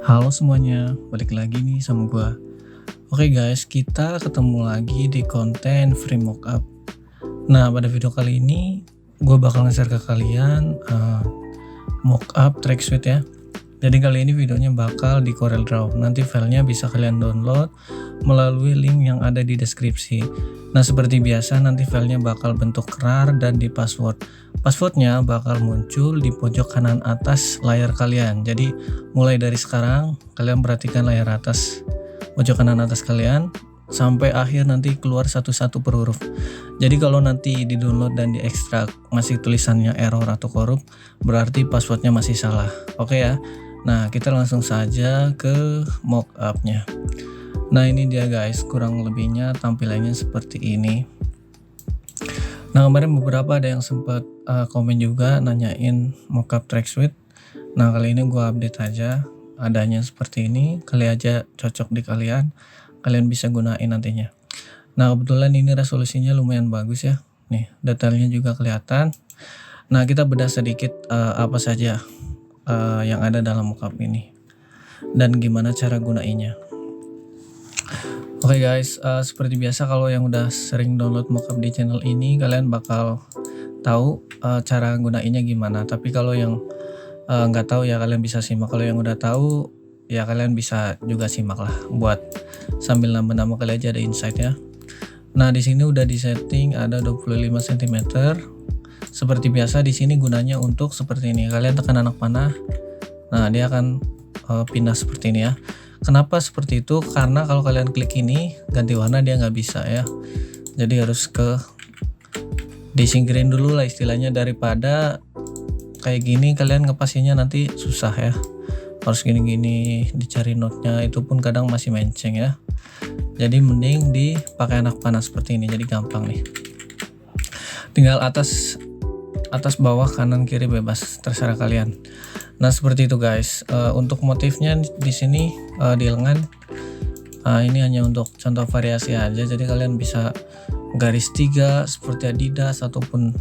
Halo semuanya, balik lagi nih sama gua. Oke guys, kita ketemu lagi di konten Free Mockup. Nah, pada video kali ini gua bakal nge-share ke kalian mockup track suite ya. Jadi kali ini videonya bakal di CorelDRAW. Nanti filenya bisa kalian download melalui link yang ada di deskripsi. Nah, seperti biasa nanti filenya bakal bentuk RAR dan di password. Passwordnya bakal muncul di pojok kanan atas layar kalian. Jadi mulai dari sekarang kalian perhatikan layar atas, pojok kanan atas kalian sampai akhir nanti keluar satu-satu per huruf. Jadi kalau nanti di download dan diekstrak masih tulisannya error atau korup, berarti passwordnya masih salah. Oke ya. Nah, kita langsung saja ke mockupnya. Nah, ini dia guys, kurang lebihnya tampilannya seperti ini. Nah, kemarin beberapa ada yang sempat komen juga nanyain mockup track suite. Nah, kali ini gua update aja adanya seperti ini. Kali aja cocok di kalian bisa gunain nantinya. Nah, kebetulan ini resolusinya lumayan bagus ya. Nih, detailnya juga kelihatan. Nah, kita bedah sedikit apa saja yang ada dalam mockup ini dan gimana cara gunainnya. Oke guys, seperti biasa kalau yang udah sering download mockup di channel ini kalian bakal tahu cara gunainnya gimana. Tapi kalau yang nggak tahu ya kalian bisa simak. Kalau yang udah tahu ya kalian bisa juga simak lah buat sambil nambah-nambah kali aja ada insight ya. Nah, di sini udah di setting ada 25 cm. Seperti biasa di sini gunanya untuk seperti ini. Kalian tekan anak panah. Nah, dia akan pindah seperti ini ya. Kenapa seperti itu? Karena kalau kalian klik ini ganti warna dia nggak bisa ya. Jadi harus disingkirin dulu lah istilahnya, daripada kayak gini kalian ngepasinya nanti susah ya. Harus gini-gini dicari notnya, itu pun kadang masih menceng ya. Jadi mending dipakai anak panah seperti ini, jadi gampang nih. Tinggal atas bawah kanan kiri bebas, terserah kalian. Nah, seperti itu guys. Untuk motifnya di sini di lengan ini hanya untuk contoh variasi aja, jadi kalian bisa garis 3 seperti Adidas ataupun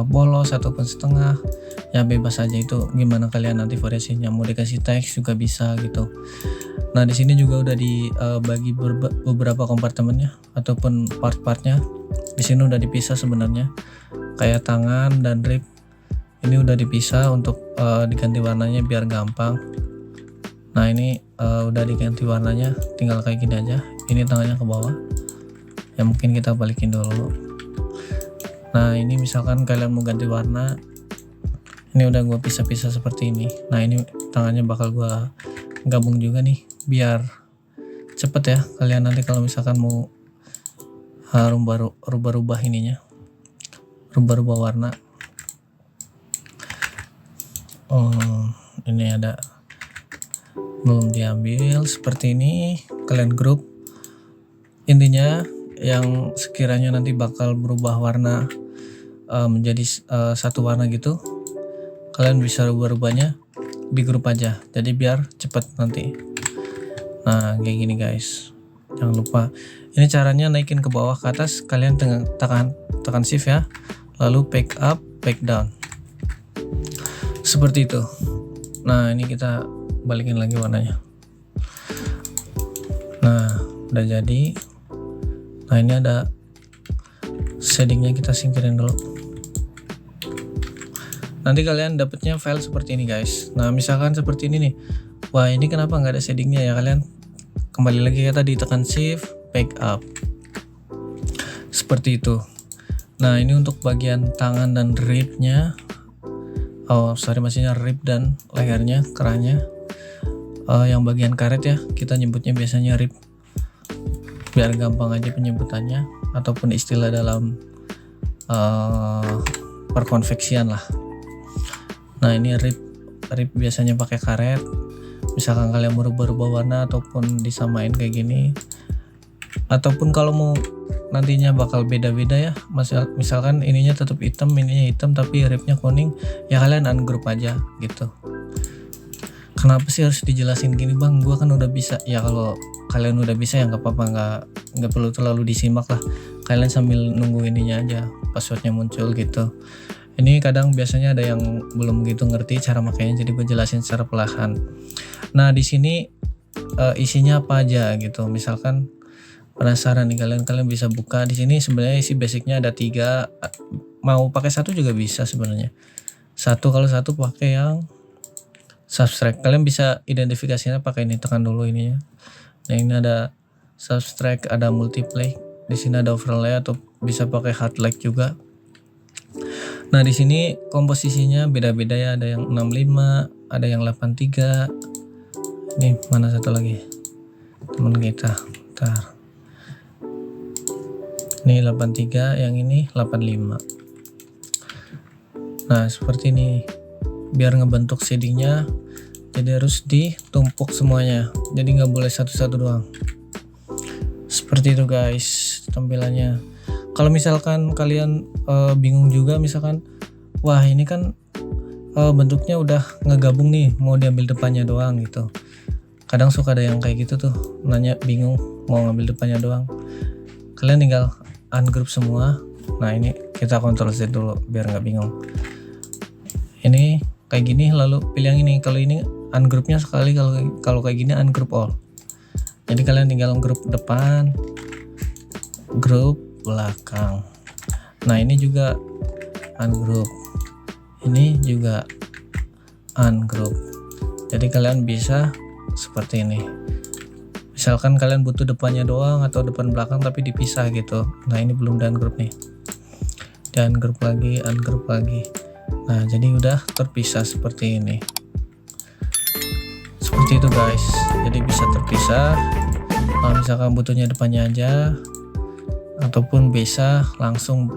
polos ataupun setengah ya, bebas aja, itu gimana kalian nanti variasinya. Mau dikasih teks juga bisa gitu. Nah, di sini juga udah dibagi beberapa kompartemennya ataupun part-partnya. Di sini udah dipisah sebenarnya, kayak tangan dan rib ini udah dipisah untuk diganti warnanya biar gampang. Nah, ini udah diganti warnanya, tinggal kayak gini aja. Ini tangannya ke bawah ya, mungkin kita balikin dulu. Nah, ini misalkan kalian mau ganti warna, ini udah gua pisah-pisah seperti ini. Nah, ini tangannya bakal gua gabung juga nih biar cepet ya kalian nanti kalau misalkan mau rubah-rubah ininya, rubah-rubah warna. Ini ada belum diambil seperti ini, kalian grup. Intinya yang sekiranya nanti bakal berubah warna menjadi satu warna gitu, kalian bisa rubah-rubahnya di grup aja, jadi biar cepet nanti. Nah, kayak gini guys, jangan lupa ini caranya naikin ke bawah ke atas, kalian tekan shift ya, lalu pick up pick down seperti itu. Nah, ini kita balikin lagi warnanya. Nah, udah jadi. Nah, ini ada shadingnya, kita singkirin dulu. Nanti kalian dapetnya file seperti ini guys. Nah, misalkan seperti ini nih, wah ini kenapa nggak ada shadingnya ya, kalian kembali lagi ya tadi, tekan shift pick up seperti itu. Nah, ini untuk bagian tangan dan ribnya, maksudnya rib dan lehernya, kerahnya. Yang bagian karet ya, kita nyebutnya biasanya rib biar gampang aja penyebutannya, ataupun istilah dalam perkonveksian lah. Nah, ini rib biasanya pakai karet. Misalkan kalian mau rubah-rubah warna ataupun disamain kayak gini, ataupun kalau mau nantinya bakal beda-beda ya, misalkan ininya tetap hitam, ininya hitam tapi ribnya kuning, ya kalian ungroup aja gitu. Kenapa sih harus dijelasin gini bang, gua kan udah bisa ya. Kalau kalian udah bisa ya nggak apa-apa, nggak perlu terlalu disimak lah, kalian sambil nunggu ininya aja passwordnya muncul gitu. Ini kadang biasanya ada yang belum gitu ngerti cara makainya, jadi gue jelasin secara perlahan. Nah di sini isinya apa aja gitu. Misalkan penasaran nih kalian bisa buka di sini. Sebenarnya isi basicnya ada 3. Mau pakai satu juga bisa sebenarnya. Kalau satu pakai yang subtract. Kalian bisa identifikasinya pakai ini, tekan dulu ini ya. Nah ini ada subtract, ada multiply. Di sini ada overlay atau bisa pakai highlight juga. Nah di sini komposisinya beda-beda ya, ada yang 65, ada yang 83. Ini mana satu lagi teman kita, ntar. Ini 83, yang ini 85. Nah seperti ini, biar ngebentuk shadingnya jadi harus ditumpuk semuanya, jadi nggak boleh satu-satu doang. Seperti itu guys tampilannya. Kalau misalkan kalian bingung juga, misalkan wah ini kan bentuknya udah ngegabung nih, mau diambil depannya doang gitu. Kadang suka ada yang kayak gitu tuh, nanya bingung mau ngambil depannya doang. Kalian tinggal ungroup semua. Nah ini kita Ctrl Z dulu biar nggak bingung. Ini kayak gini, lalu pilih yang ini. Kalau ini ungroupnya sekali, kalau kayak gini ungroup all. Jadi kalian tinggal group depan, group belakang. Nah ini juga ungroup, ini juga ungroup. Jadi kalian bisa seperti ini. Misalkan kalian butuh depannya doang atau depan belakang tapi dipisah gitu. Nah ini belum di ungroup nih, dan ungroup lagi. Nah jadi udah terpisah seperti ini. Seperti itu guys, jadi bisa terpisah. Kalau misalkan butuhnya depannya aja, ataupun bisa langsung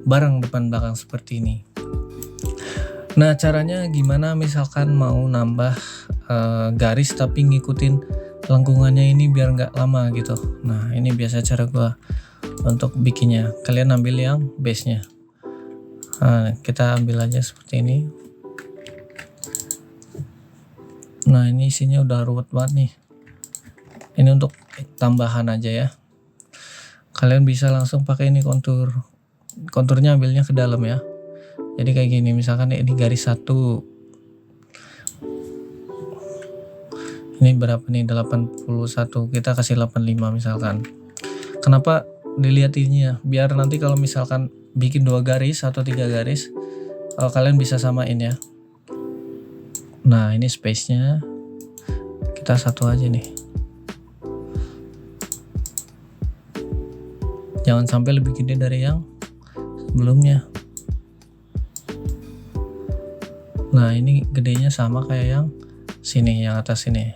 bareng depan belakang seperti ini. Nah caranya gimana, misalkan mau nambah garis tapi ngikutin lengkungannya ini biar nggak lama gitu. Nah ini biasa cara gua untuk bikinnya. Kalian ambil yang base nya. Nah, kita ambil aja seperti ini. Nah ini isinya udah ruwet banget nih. Ini untuk tambahan aja ya. Kalian bisa langsung pakai ini konturnya ambilnya ke dalam ya. Jadi kayak gini, misalkan ini garis 1, ini berapa nih, 81, kita kasih 85 misalkan. Kenapa dilihat ininya, biar nanti kalau misalkan bikin 2 garis atau 3 garis, kalian bisa samain ya. Nah ini space nya kita 1 aja nih, jangan sampai lebih gede dari yang sebelumnya. Nah ini gedenya sama kayak yang sini, yang atas ini.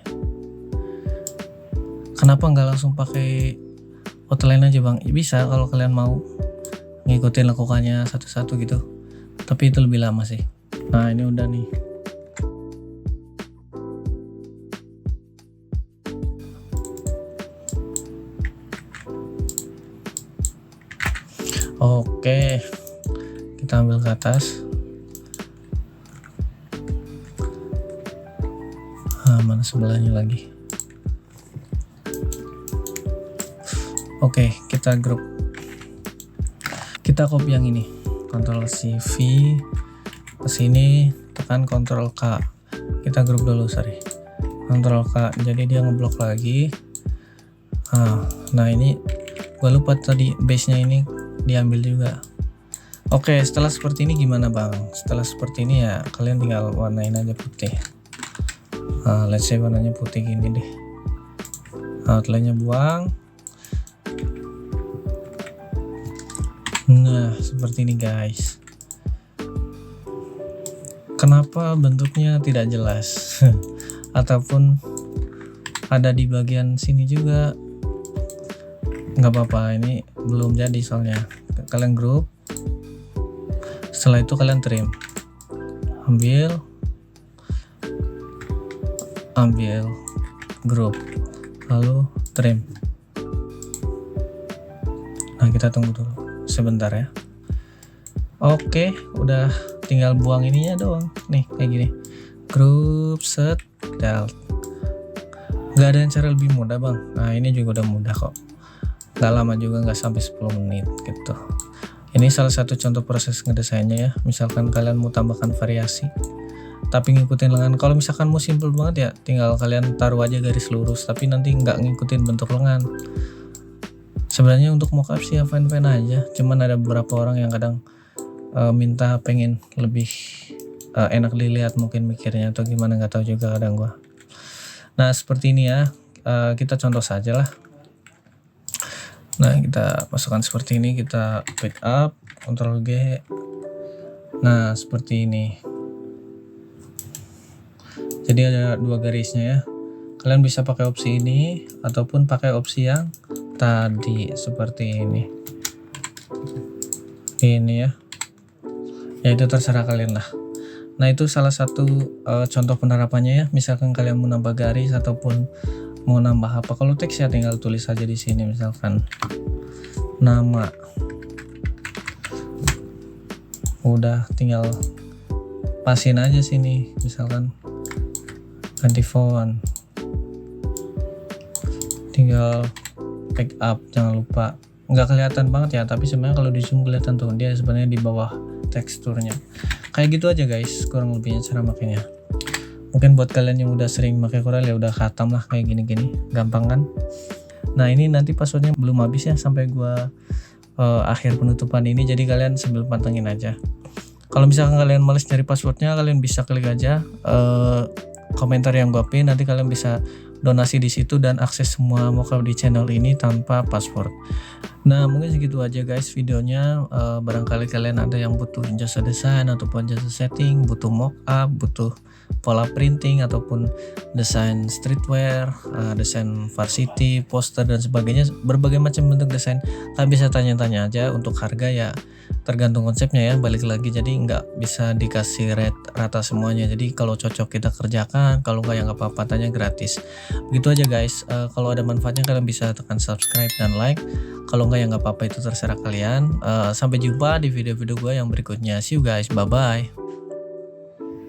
Kenapa nggak langsung pakai outline aja bang? Bisa kalau kalian mau ngikutin lekukannya satu-satu gitu, tapi itu lebih lama sih. Nah ini udah nih. Oke, kita ambil ke atas. Mana sebelahnya lagi. Oke, kita grup. Kita copy yang ini. Ctrl C V ke sini, tekan Ctrl K. Kita grup dulu, sorry. Ctrl K. Jadi dia ngeblok lagi. Nah ini gue lupa tadi base-nya ini diambil juga. Oke, setelah seperti ini gimana bang? Setelah seperti ini ya kalian tinggal warnain aja putih. Let's say warnanya putih gini deh. Outline-nya buang. Nah seperti ini guys. Kenapa bentuknya tidak jelas ataupun ada di bagian sini juga? Nggak apa-apa, ini belum jadi soalnya. Kalian group, setelah itu kalian trim, ambil group, lalu trim. Nah kita tunggu dulu sebentar ya. Oke, udah tinggal buang ininya doang nih, kayak gini. Group set delete. Nggak ada yang cara lebih mudah bang. Nah ini juga udah mudah kok, nggak lama juga, nggak sampai 10 menit gitu. Ini salah satu contoh proses ngedesainnya ya. Misalkan kalian mau tambahkan variasi tapi ngikutin lengan, kalau misalkan mau simple banget ya tinggal kalian taruh aja garis lurus tapi nanti nggak ngikutin bentuk lengan. Sebenarnya untuk mockup sih ya fine-fine aja, cuman ada beberapa orang yang kadang minta pengen lebih enak dilihat, mungkin mikirnya atau gimana, nggak tahu juga kadang gua. Nah seperti ini ya, kita contoh saja lah. Nah kita masukkan seperti ini, kita pick up, Ctrl G. Nah seperti ini, jadi ada dua garisnya ya. Kalian bisa pakai opsi ini ataupun pakai opsi yang tadi seperti ini ya, ya itu terserah kalian lah. Nah itu salah satu contoh penerapannya ya. Misalkan kalian mau nambah garis ataupun mau nambah apa, kalau teks ya tinggal tulis aja di sini, misalkan nama, udah tinggal pasin aja sini, misalkan ganti font, tinggal pick up, jangan lupa. Nggak kelihatan banget ya, tapi sebenarnya kalau di zoom kelihatan tuh, dia sebenarnya di bawah teksturnya. Kayak gitu aja guys kurang lebihnya cara makainya. Mungkin buat kalian yang udah sering pakai Corel ya udah khatam lah kayak gini-gini, gampang kan. Nah ini nanti passwordnya belum habis ya sampai gua akhir penutupan ini, jadi kalian sambil pantengin aja. Kalau misalkan kalian males cari passwordnya, kalian bisa klik aja komentar yang gua pin, nanti kalian bisa donasi di situ dan akses semua mockup di channel ini tanpa password. Nah mungkin segitu aja guys videonya. Barangkali kalian ada yang butuh jasa desain ataupun jasa setting, butuh mockup, butuh pola printing ataupun desain streetwear, desain varsity, poster dan sebagainya, berbagai macam bentuk desain, kalian bisa tanya-tanya aja. Untuk harga ya tergantung konsepnya ya, balik lagi, jadi nggak bisa dikasih rate rata semuanya. Jadi kalau cocok kita kerjakan, kalau nggak ya nggak apa-apa, tanya gratis. Begitu aja guys. Kalau ada manfaatnya kalian bisa tekan subscribe dan like, kalau nggak ya nggak apa-apa, itu terserah kalian. Sampai jumpa di video-video gue yang berikutnya. See you guys, bye bye.